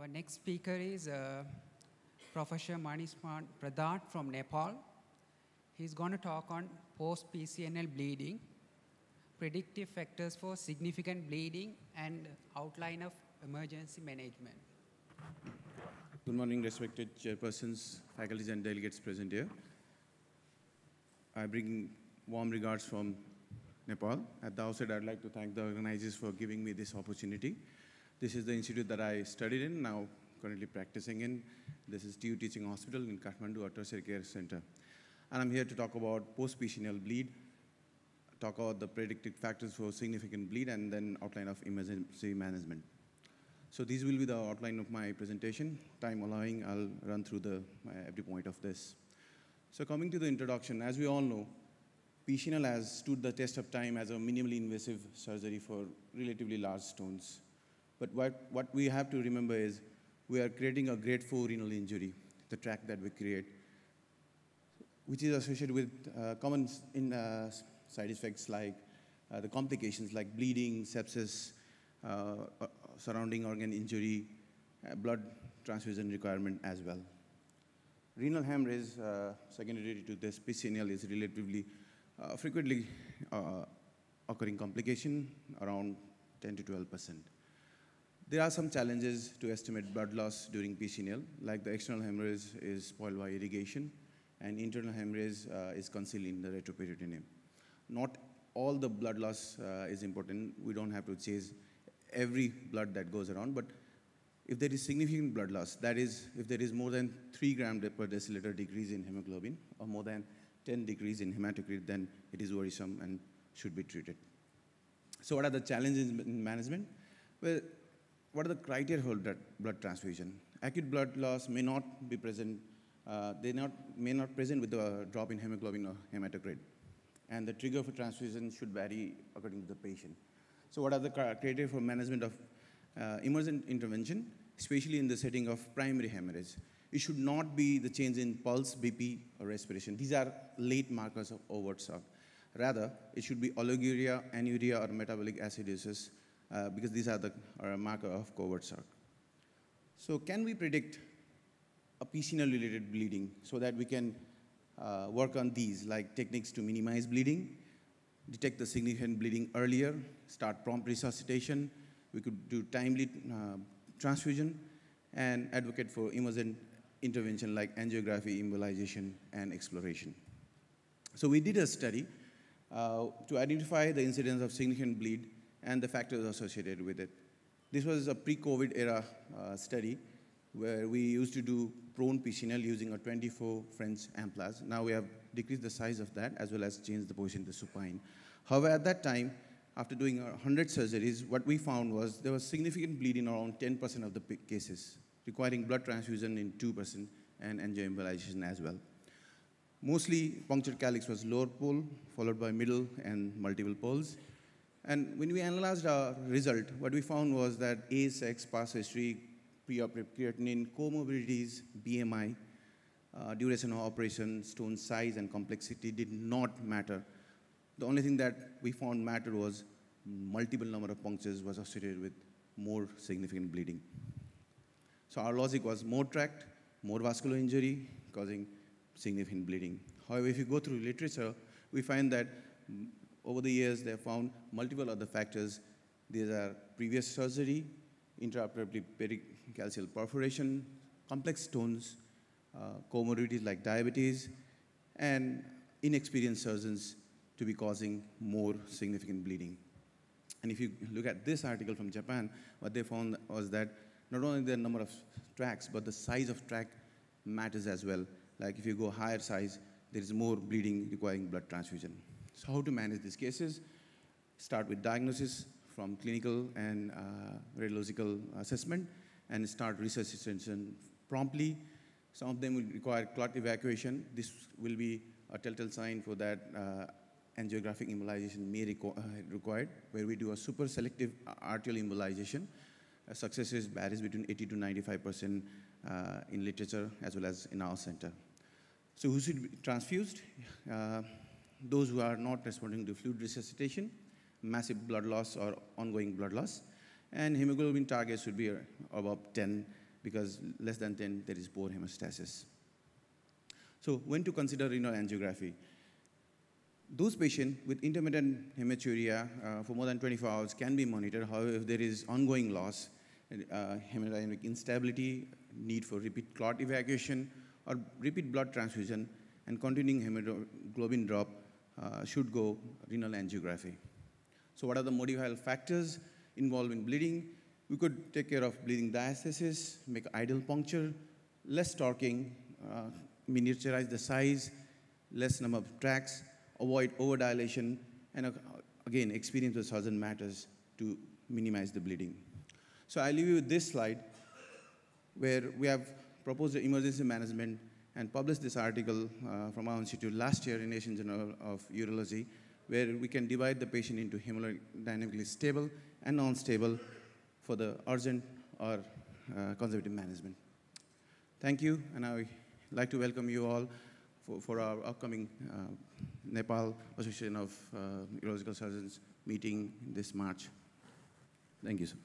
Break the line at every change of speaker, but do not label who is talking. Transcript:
Our next speaker is Professor Manisman Pradhan from Nepal. He's going to talk on post-PCNL bleeding, predictive factors for significant bleeding, and outline of emergency management.
Good morning, respected chairpersons, faculties, and delegates present here. I bring warm regards from Nepal. At the outset, I'd like to thank the organizers for giving me this opportunity. This is the institute that I studied in, now currently practicing in. This is TU Teaching Hospital in Kathmandu, a tertiary care center. And I'm here to talk about post-PCNL bleed, talk about the predictive factors for significant bleed, and then outline of emergency management. So these will be the outline of my presentation. Time allowing, I'll run through every point of this. So coming to the introduction, as we all know, PCNL has stood the test of time as a minimally invasive surgery for relatively large stones. But what we have to remember is we are creating a grade 4 renal injury, the tract that we create, which is associated with common side effects like the complications like bleeding, sepsis, surrounding organ injury, blood transfusion requirement as well. Renal hemorrhage, secondary to this PCNL, is relatively frequently occurring complication, around 10 to 12%. There are some challenges to estimate blood loss during PCNL, like the external hemorrhage is spoiled by irrigation, and internal hemorrhage is concealed in the retroperitoneum. Not all the blood loss is important. We don't have to chase every blood that goes around, but if there is significant blood loss, that is, if there is more than 3 grams per deciliter decrease in hemoglobin, or more than 10 decrease in hematocrit, then it is worrisome and should be treated. So what are the challenges in management? Well, what are the criteria for blood transfusion? Acute blood loss may not be present, may not present with a drop in hemoglobin or hematocrit. And the trigger for transfusion should vary according to the patient. So what are the criteria for management of emergent intervention, especially in the setting of primary hemorrhage? It should not be the change in pulse, BP, or respiration. These are late markers of overt shock. Rather, it should be oliguria, anuria, or metabolic acidosis, because these are the marker of covert shock. So can we predict a PCNL-related bleeding so that we can work on these, like techniques to minimize bleeding, detect the significant bleeding earlier, start prompt resuscitation, we could do timely transfusion, and advocate for emergent intervention like angiography, embolization, and exploration. So we did a study to identify the incidence of significant bleed and the factors associated with it. This was a pre-COVID era study where we used to do prone PCNL using a 24 French amplas. Now we have decreased the size of that as well as changed the position to supine. However, at that time, after doing 100 surgeries, what we found was there was significant bleeding around 10% of the cases, requiring blood transfusion in 2% and angioembolization as well. Mostly punctured calyx was lower pole, followed by middle and multiple poles. And when we analyzed our result, what we found was that age, sex, past history, preoperative creatinine, comorbidities, BMI, duration of operation, stone size, and complexity did not matter. The only thing that we found mattered was multiple number of punctures was associated with more significant bleeding. So our logic was more tract, more vascular injury, causing significant bleeding. However, if you go through literature, we find that over the years, they have found multiple other factors. These are previous surgery, intraoperative pericalcial perforation, complex stones, comorbidities like diabetes, and inexperienced surgeons to be causing more significant bleeding. And if you look at this article from Japan, what they found was that not only the number of tracts, but the size of tract matters as well. Like if you go higher size, there is more bleeding requiring blood transfusion. So how to manage these cases? Start with diagnosis from clinical and radiological assessment, and start resuscitation promptly. Some of them will require clot evacuation. This will be a telltale sign for that angiographic embolization may required, where we do a super selective arterial embolization. Success rate varies between 80 to 95% in literature as well as in our center. So who should be transfused? Those who are not responding to fluid resuscitation, massive blood loss or ongoing blood loss, and hemoglobin target should be above 10 because less than 10, there is poor hemostasis. So when to consider renal angiography? Those patients with intermittent hematuria for more than 24 hours can be monitored. However, if there is ongoing loss, hemodynamic instability, need for repeat clot evacuation, or repeat blood transfusion, and continuing hemoglobin drop should go renal angiography. So what are the modifiable factors involved in bleeding? We could take care of bleeding diastasis, make ideal puncture, less torquing, miniaturize the size, less number of tracks, avoid overdilation, and again, experience with surgeon matters to minimize the bleeding. So I'll leave you with this slide where we have proposed the emergency management and published this article from our institute last year in Asian Journal of Urology, where we can divide the patient into hemodynamically stable and non-stable for the urgent or conservative management. Thank you, and I would like to welcome you all for our upcoming Nepal Association of Urological Surgeons meeting this March. Thank you, sir.